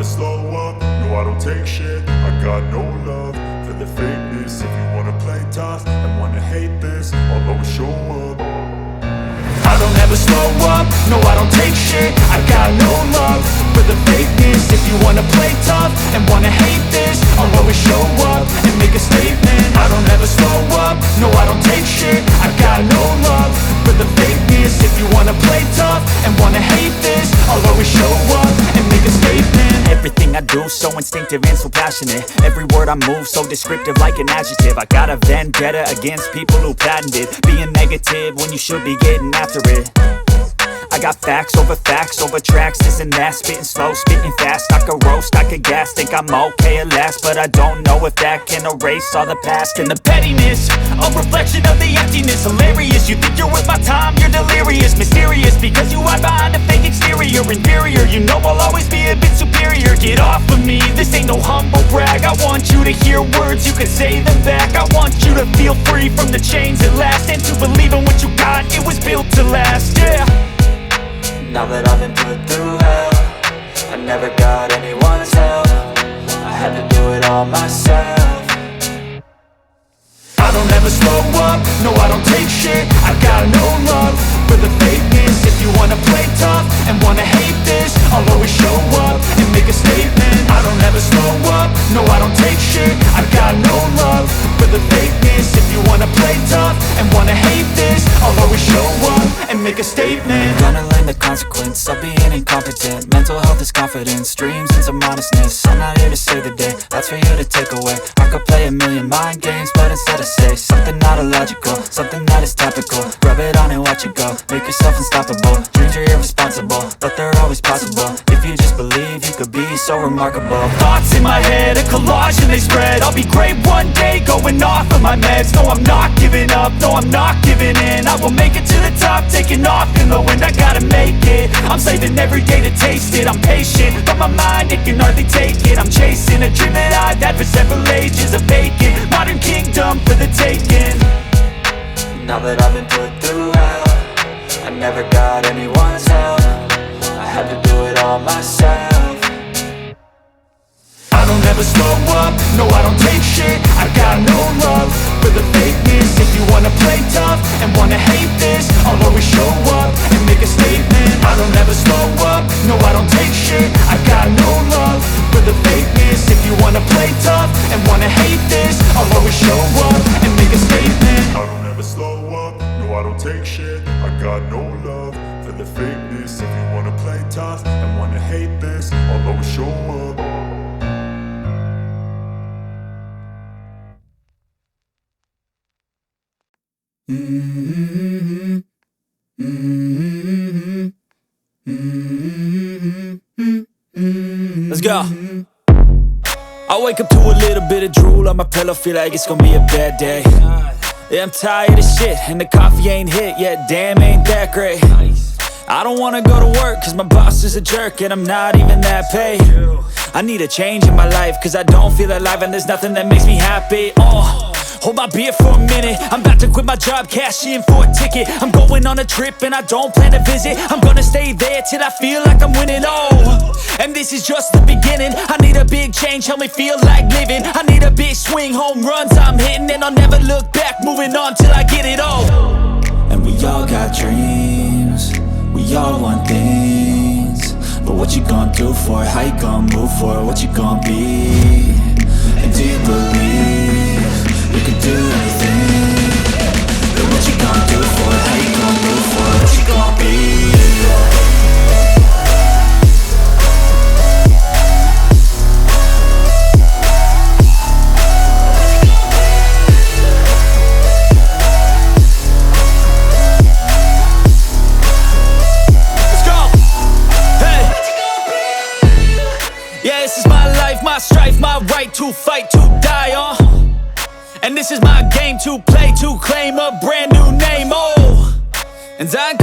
slow up, no I don't take shit. I got no love for the fakeness. If you wanna play tough and wanna hate this, I'll always show up. I don't ever slow up, no I don't take shit. I got no love for the fakeness. If you wanna play tough and wanna hate this, I'll always show up and make a statement. I don't ever slow up, no I don't take shit. I got no love for the fakeness. If you wanna play tough and wanna hate this, I'll always show up and make a statement. Everything I do so instinctive and so passionate. Every word I move so descriptive like an adjective. I got a vendetta against people who patented being negative when you should be getting after it. I got facts over tracks, this and that. Spitting slow, spitting fast, I could roast, I could gas. Think I'm okay at last, but I don't know if that can erase all the past. And the pettiness, a reflection of the emptiness. Hilarious, you think you're worth my time, you're delirious. Mysterious, because you hide behind a fake exterior. Inferior, you know I'll always be a bit superior. Get off of me, this ain't no humble brag. I want you to hear words, you can say them back. I want you to feel free from the chains at last, and to believe in what you got, it was built to last, yeah. Now that I've been put through hell, I never got anyone's help. I had to do it all myself. I don't ever slow up, no I don't take shit. I got no love for the fakeness. If you wanna play tough and wanna hate this, I'll always show up and make a statement. I don't ever slow up, no I don't take shit. I got no love for the fakeness. If you wanna play tough and wanna hate this, I'll always show up and make a statement. Gonna learn the consequence of being incompetent. Mental health is confidence, dreams and some honestness. I'm not here to save the day, that's for you to take away. I could play a million mind games, but instead I say something not illogical, something that is topical. Rub it on and watch it go, make yourself unstoppable. Dreams are irresponsible, but they're always possible. If you just believe, you could be so remarkable. Thoughts in my head, a collage and they spread. I'll be great one day, going off of my meds. No, I'm not giving up, no, I'm not giving in. I will make it to the top, taking off in the wind. I gotta make it, I'm saving every day to taste it. I'm patient, but my mind, it can hardly take it. I'm chasing a dream that I've had for several ages. A vacant, modern kingdom for the taking. Now that I've been put through hell, I never got anyone's help. I had to do it all myself. I don't ever slow up, no I don't take shit. I got no love for the fakeness. If you wanna play tough and wanna hate this, I'll always show up and make a statement. I don't ever slow up, no I don't take shit. I got no love for the fakeness. If you wanna play tough and wanna hate this, I'll always show up and make a statement. I don't ever slow up, no I don't take shit. I got no love for the fakeness. If you wanna play tough and wanna hate this, I'll always show up. Let's go. I wake up to a little bit of drool on my pillow, feel like it's gonna be a bad day. Yeah, I'm tired of shit, and the coffee ain't hit yet, damn ain't that great. I don't wanna go to work, cause my boss is a jerk, and I'm not even that paid. I need a change in my life, cause I don't feel alive, and there's nothing that makes me happy. Hold my beer for a minute, I'm about to quit my job, cash in for a ticket. I'm going on a trip and I don't plan to visit. I'm gonna stay there till I feel like I'm winning, and this is just the beginning. I need a big change, help me feel like living. I need a big swing, home runs I'm hitting, and I'll never look back, moving on till I get it all. And we all got dreams, we all want things, but what you gonna do for it? How you gonna move for it? What you gonna be? And do you believe you can do anything? But what you gonna do for it? How you gonna move for it? What you gonna be? My strife, my right to fight, to die on. And this is my game to play, to claim a brand new name, and I ain't